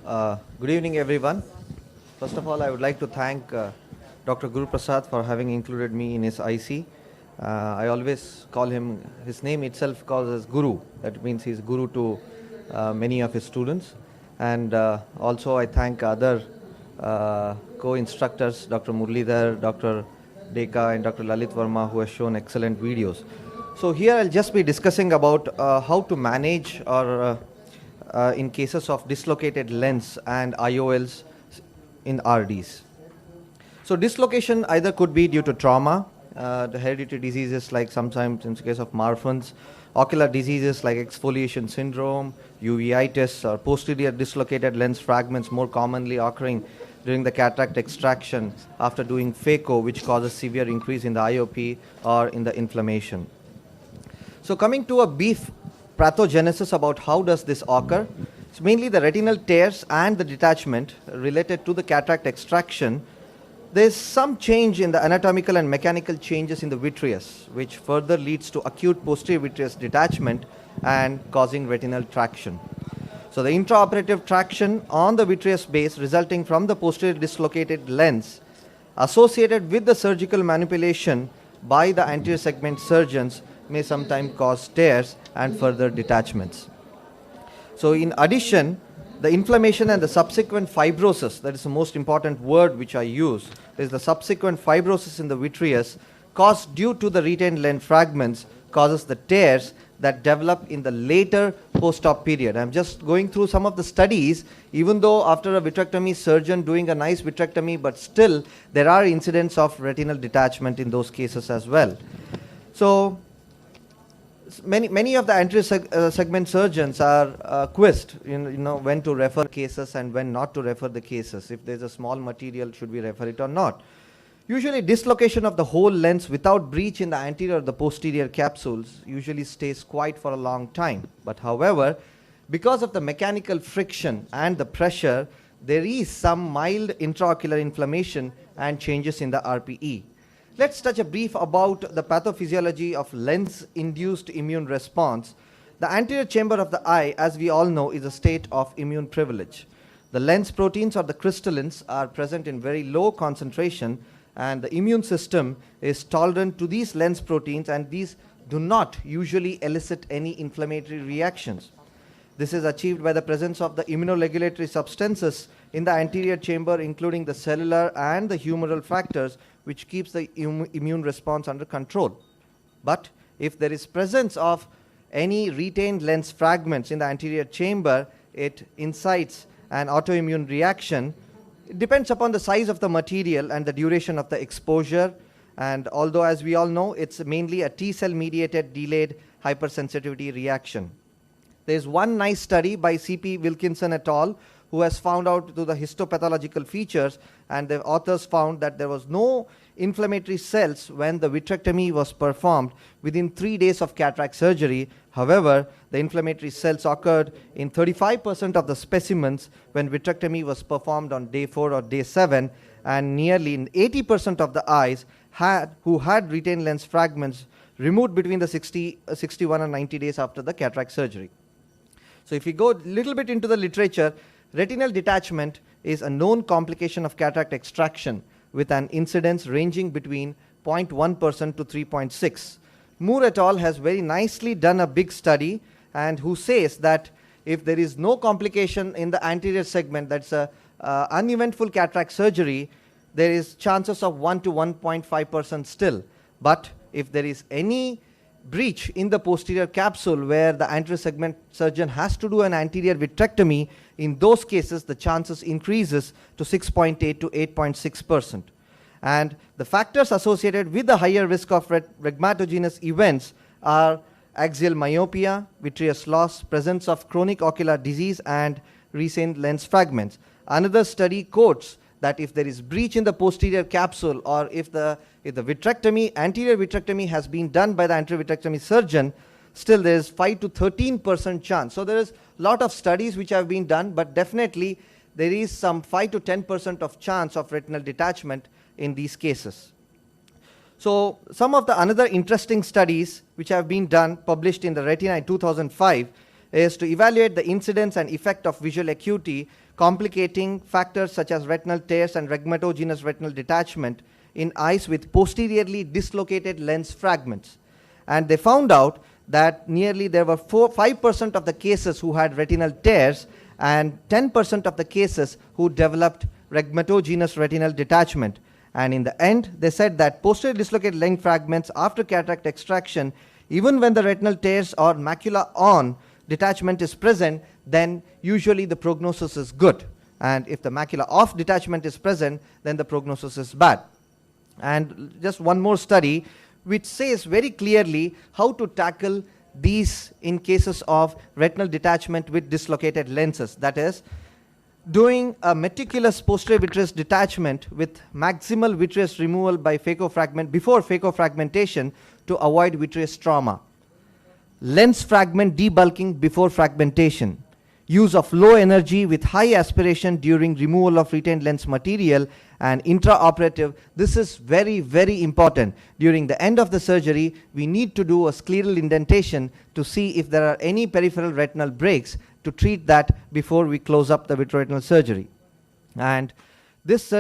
Good evening, everyone. First of all, I would like to thank Dr. Guru Prasad for having included me in his IC. I always call him, his name itself calls as Guru. That means he's Guru to many of his students. And also I thank other co-instructors, Dr. Murlidhar, Dr. Deka and Dr. Lalit Verma, who have shown excellent videos. So here I'll just be discussing about how to manage or in cases of dislocated lens and IOLs in RDs. So dislocation either could be due to trauma, the hereditary diseases like sometimes in the case of Marfan's, ocular diseases like exfoliation syndrome, uveitis, or posterior dislocated lens fragments more commonly occurring during the cataract extraction after doing phaco, which causes severe increase in the IOP or in the inflammation. So coming to a brief pathogenesis about how does this occur, it's mainly the retinal tears and the detachment related to the cataract extraction. There is some change in the anatomical and mechanical changes in the vitreous, which further leads to acute posterior vitreous detachment and causing retinal traction. So the intraoperative traction on the vitreous base resulting from the posterior dislocated lens associated with the surgical manipulation by the anterior segment surgeons may sometimes cause tears and further detachments. So in addition, the inflammation and the subsequent fibrosis, that is the most important word which I use, is the subsequent fibrosis in the vitreous caused due to the retained lens fragments causes the tears that develop in the later post-op period. I'm just going through some of the studies, even though after a vitrectomy surgeon doing a nice vitrectomy, but still there are incidents of retinal detachment in those cases as well. So many of the anterior segment surgeons are quizzed, when to refer cases and when not to refer the cases. If there's a small material, should we refer it or not? Usually dislocation of the whole lens without breach in the anterior or the posterior capsules usually stays quiet for a long time. But however, because of the mechanical friction and the pressure, there is some mild intraocular inflammation and changes in the RPE. Let's touch a brief about the pathophysiology of lens-induced immune response. The anterior chamber of the eye, as we all know, is a state of immune privilege. The lens proteins or the crystallins are present in very low concentration, and the immune system is tolerant to these lens proteins, and these do not usually elicit any inflammatory reactions. This is achieved by the presence of the immunoregulatory substances in the anterior chamber, including the cellular and the humoral factors, which keeps the immune response under control. But if there is presence of any retained lens fragments in the anterior chamber, it incites an autoimmune reaction. It depends upon the size of the material and the duration of the exposure. And although, as we all know, it's mainly a T-cell mediated delayed hypersensitivity reaction. There's one nice study by C.P. Wilkinson et al., who has found out to the histopathological features, and the authors found that there was no inflammatory cells when the vitrectomy was performed within 3 days of cataract surgery. However, the inflammatory cells occurred in 35% of the specimens when vitrectomy was performed on day 4 or day 7, and nearly in 80% of the eyes who had retained lens fragments removed between the 61 and 90 days after the cataract surgery. So if you go a little bit into the literature, retinal detachment is a known complication of cataract extraction with an incidence ranging between 0.1% to 3.6. Moore et al. Has very nicely done a big study, and who says that if there is no complication in the anterior segment, that's a uneventful cataract surgery, there is chances of 1 to 1.5% still. But if there is any breach in the posterior capsule where the anterior segment surgeon has to do an anterior vitrectomy, in those cases the chances increases to 6.8 to 8.6%. And the factors associated with the higher risk of rhegmatogenous events are axial myopia, vitreous loss, presence of chronic ocular disease, and recent lens fragments. Another study quotes that if there is breach in the posterior capsule, or if the anterior vitrectomy has been done by the anterior vitrectomy surgeon, still there is 5 to 13% chance. So there is a lot of studies which have been done, but definitely there is some 5 to 10% of chance of retinal detachment in these cases. So some of the another interesting studies which have been done, published in the Retina in 2005, is to evaluate the incidence and effect of visual acuity complicating factors such as retinal tears and rhegmatogenous retinal detachment in eyes with posteriorly dislocated lens fragments. And they found out that nearly there were 5% of the cases who had retinal tears and 10% of the cases who developed rhegmatogenous retinal detachment. And in the end, they said that posterior dislocated lens fragments after cataract extraction, even when the retinal tears or macula on detachment is present, then usually the prognosis is good. And if the macula off detachment is present, then the prognosis is bad. And just one more study which says very clearly how to tackle these in cases of retinal detachment with dislocated lenses. That is, doing a meticulous posterior vitreous detachment with maximal vitreous removal by before phacofragmentation to avoid vitreous trauma. Lens fragment debulking before fragmentation. Use of low energy with high aspiration during removal of retained lens material, and intraoperative. This is very, very important. During the end of the surgery, we need to do a scleral indentation to see if there are any peripheral retinal breaks to treat that before we close up the vitreoretinal surgery. And this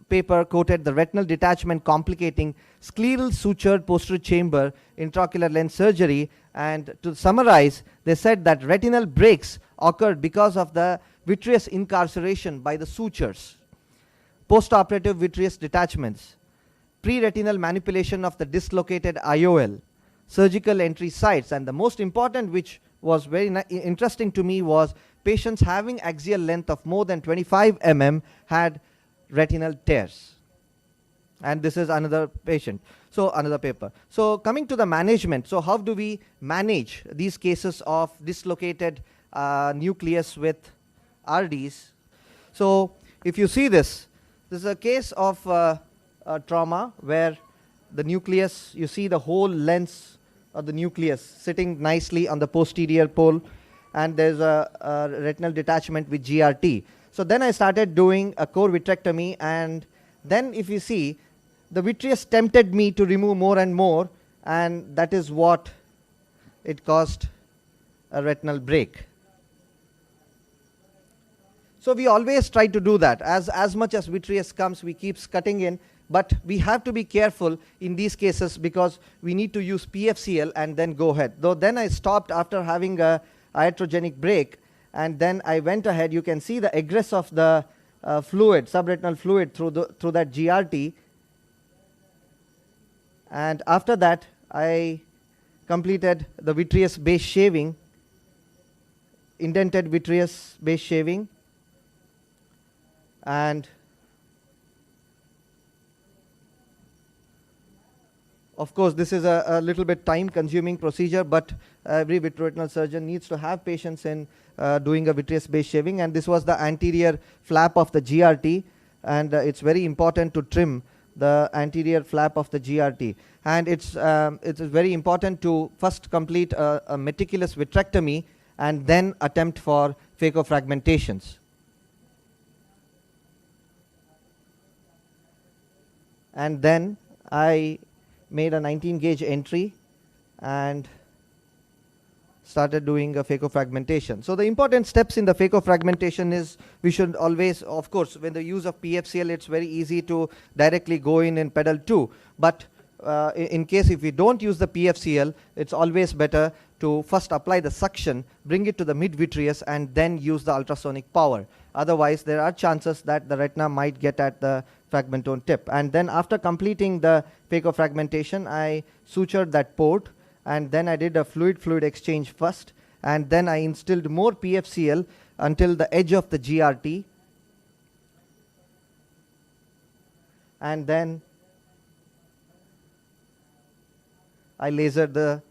paper quoted the retinal detachment complicating scleral sutured posterior chamber intraocular lens surgery. And to summarize, they said that retinal breaks occurred because of the vitreous incarceration by the sutures, postoperative vitreous detachments, pre-retinal manipulation of the dislocated IOL, surgical entry sites, and the most important, which was very interesting to me, was patients having axial length of more than 25 mm had retinal tears. And this is another patient. So another paper. So coming to the management, so how do we manage these cases of dislocated nucleus with RDs? So if you see this is a case of trauma where the nucleus, you see the whole lens of the nucleus sitting nicely on the posterior pole, and there's a retinal detachment with GRT. So then I started doing a core vitrectomy, and then if you see, the vitreous tempted me to remove more and more, and that is what it caused a retinal break. So we always try to do that. As much as vitreous comes, we keep cutting in, but we have to be careful in these cases because we need to use PFCL and then go ahead. Though then I stopped after having a iatrogenic break, and then I went ahead. You can see the egress of the fluid, subretinal fluid through that GRT. And after that, I completed the vitreous base shaving, indented vitreous base shaving, and of course this is a little bit time consuming procedure, but every vitreoretinal surgeon needs to have patience in doing a vitreous base shaving. And this was the anterior flap of the GRT, and it's very important to trim the anterior flap of the GRT. And it's very important to first complete a meticulous vitrectomy and then attempt for phacofragmentations. And then I made a 19 gauge entry and started doing a phacofragmentation. So the important steps in the phacofragmentation is we should always, of course, when the use of PFCL, it's very easy to directly go in pedal 2. But in case if we don't use the PFCL, it's always better to first apply the suction, bring it to the mid-vitreous, and then use the ultrasonic power. Otherwise, there are chances that the retina might get at the fragmentome tip. And then after completing the phacofragmentation, I sutured that port, and then I did a fluid-fluid exchange first, and then I instilled more PFCL until the edge of the GRT, and then I lasered the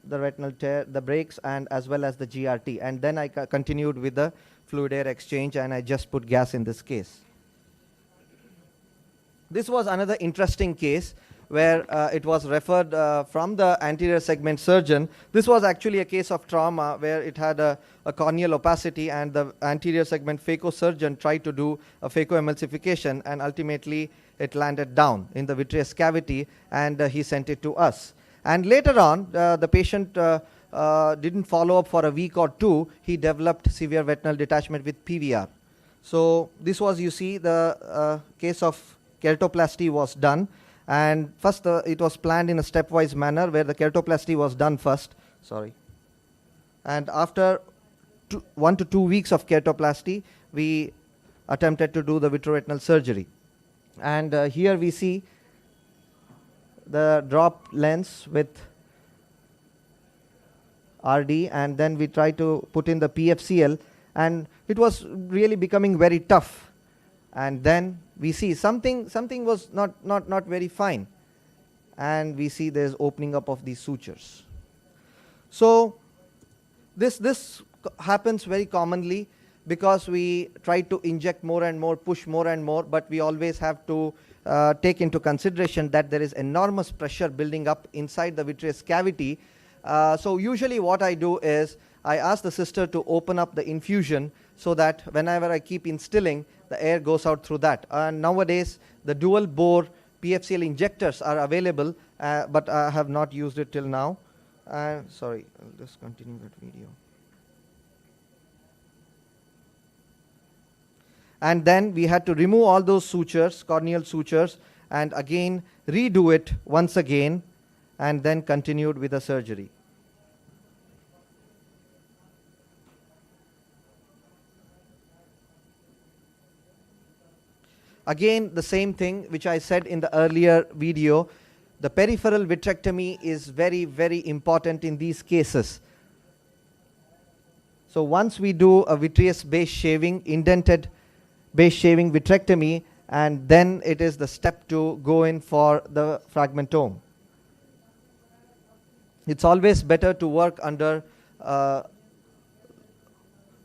retinal tear, the breaks, and as well as the GRT, and then I continued with the fluid air exchange, and I just put gas in this case. This was another interesting case where it was referred from the anterior segment surgeon. This was actually a case of trauma where it had a corneal opacity, and the anterior segment phacosurgeon tried to do a phacoemulsification, and ultimately it landed down in the vitreous cavity, and he sent it to us. And later on, the patient didn't follow up for a week or two, he developed severe retinal detachment with PVR. So this was, you see, the case of keratoplasty was done. And first it was planned in a stepwise manner where the keratoplasty was done first. Sorry. And after 1 to 2 weeks of keratoplasty, we attempted to do the vitreoretinal surgery. And here we see the drop lens with RD, and then we try to put in the PFCL, and it was really becoming very tough. And then we see something was not very fine, and we see there's opening up of these sutures. So this happens very commonly because we try to inject more and more, push more and more, but we always have to take into consideration that there is enormous pressure building up inside the vitreous cavity. So usually what I do is I ask the sister to open up the infusion so that whenever I keep instilling, the air goes out through that. And nowadays the dual bore PFCL injectors are available, but I have not used it till now. Sorry, I'll just continue that video. And then we had to remove all those sutures, corneal sutures, and again redo it once again, and then continued with the surgery. Again, the same thing which I said in the earlier video, the peripheral vitrectomy is very, very important in these cases. So once we do a vitreous base shaving, indented base shaving vitrectomy, and then it is the step to go in for the fragmentome. It's always better to work under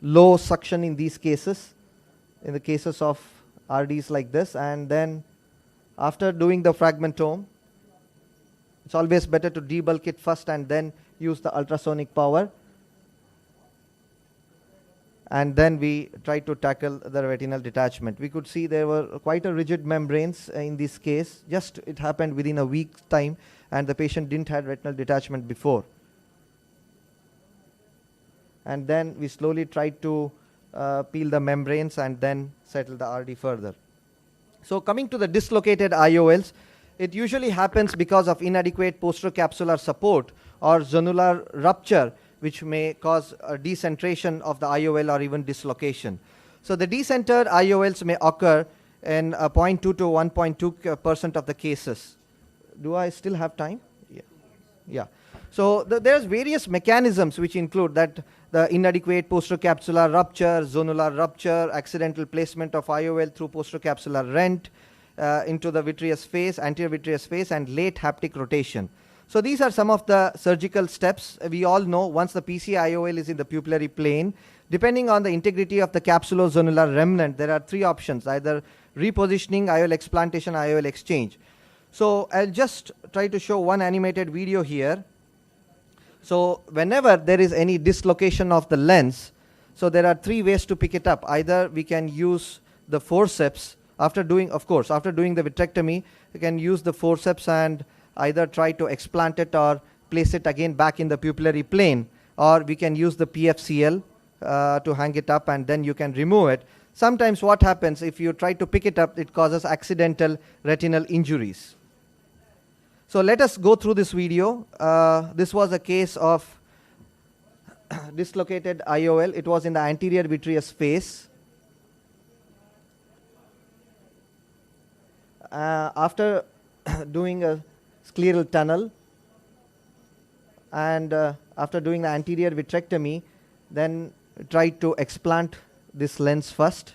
low suction in these cases, in the cases of RDs like this. And then after doing the fragmentome, it's always better to debulk it first and then use the ultrasonic power. And then we try to tackle the retinal detachment. We could see there were quite a rigid membranes in this case. Just it happened within a week's time, and the patient didn't have retinal detachment before. And then we slowly tried to peel the membranes and then settle the RD further. So coming to the dislocated IOLs, it usually happens because of inadequate posterocapsular support or zonular rupture, which may cause a decentration of the IOL or even dislocation. So the decentered IOLs may occur in 0.2 to 1.2% of the cases. Do I still have time? Yeah. So there's various mechanisms which include that the inadequate posterocapsular rupture, zonular rupture, accidental placement of IOL through posterocapsular rent into the vitreous face, anterior vitreous face, and late haptic rotation. So these are some of the surgical steps. We all know once the PC IOL is in the pupillary plane, depending on the integrity of the capsulozonular remnant, there are three options: either repositioning, IOL explantation, IOL exchange. So I'll just try to show one animated video here. So whenever there is any dislocation of the lens, so there are three ways to pick it up. Either we can use the forceps after doing the vitrectomy. We can use the forceps and either try to explant it or place it again back in the pupillary plane, or we can use the PFCL to hang it up, and then you can remove it. Sometimes what happens, if you try to pick it up, it causes accidental retinal injuries. So let us go through this video. This was a case of dislocated IOL. It was in the anterior vitreous face. After doing a scleral tunnel and after doing the anterior vitrectomy, then tried to explant this lens first.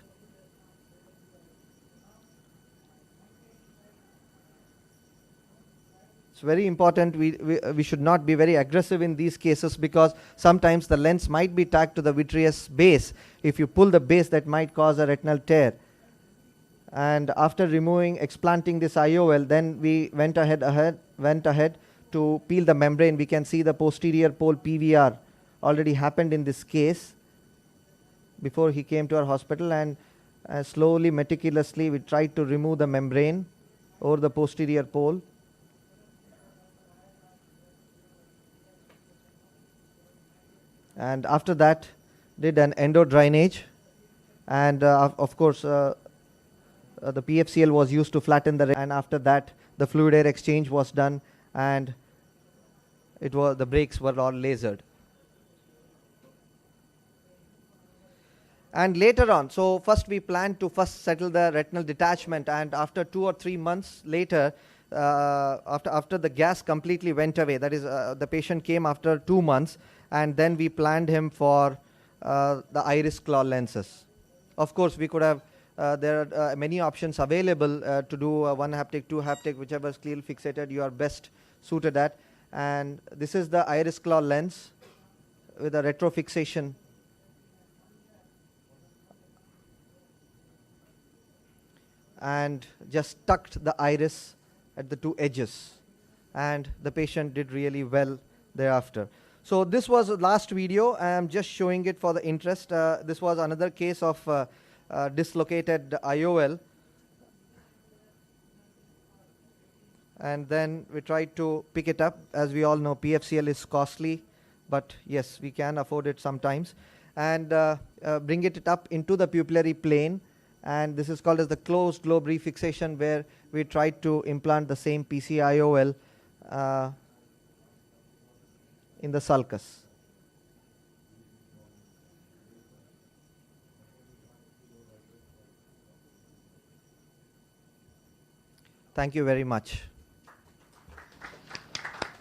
It's very important we should not be very aggressive in these cases, because sometimes the lens might be tacked to the vitreous base. If you pull the base, that might cause a retinal tear. And after explanting this IOL, then we went ahead to peel the membrane. We can see the posterior pole PVR already happened in this case before he came to our hospital, and slowly, meticulously, we tried to remove the membrane over the posterior pole. and after that did an endo drainage, and of course the PFCL was used to flatten the, and after that the fluid air exchange was done, and it was, the brakes were all lasered. And later on, so first we planned to first settle the retinal detachment, and after 2 or 3 months later, after the gas completely went away, that is the patient came after 2 months, and then we planned him for the iris claw lenses. Of course, we could have, there are many options available to do 1 haptic, 2 haptic, whichever scleral fixated you are best suited at. And this is the iris claw lens with a retrofixation. And just tucked the iris at the 2 edges, and the patient did really well thereafter. So this was the last video. I am just showing it for the interest. This was another case of dislocated IOL, and then we tried to pick it up. As we all know, PFCL is costly, but yes, we can afford it sometimes, and bring it up into the pupillary plane. And this is called as the closed globe refixation, where we tried to implant the same PCIOL in the sulcus. Thank you very much.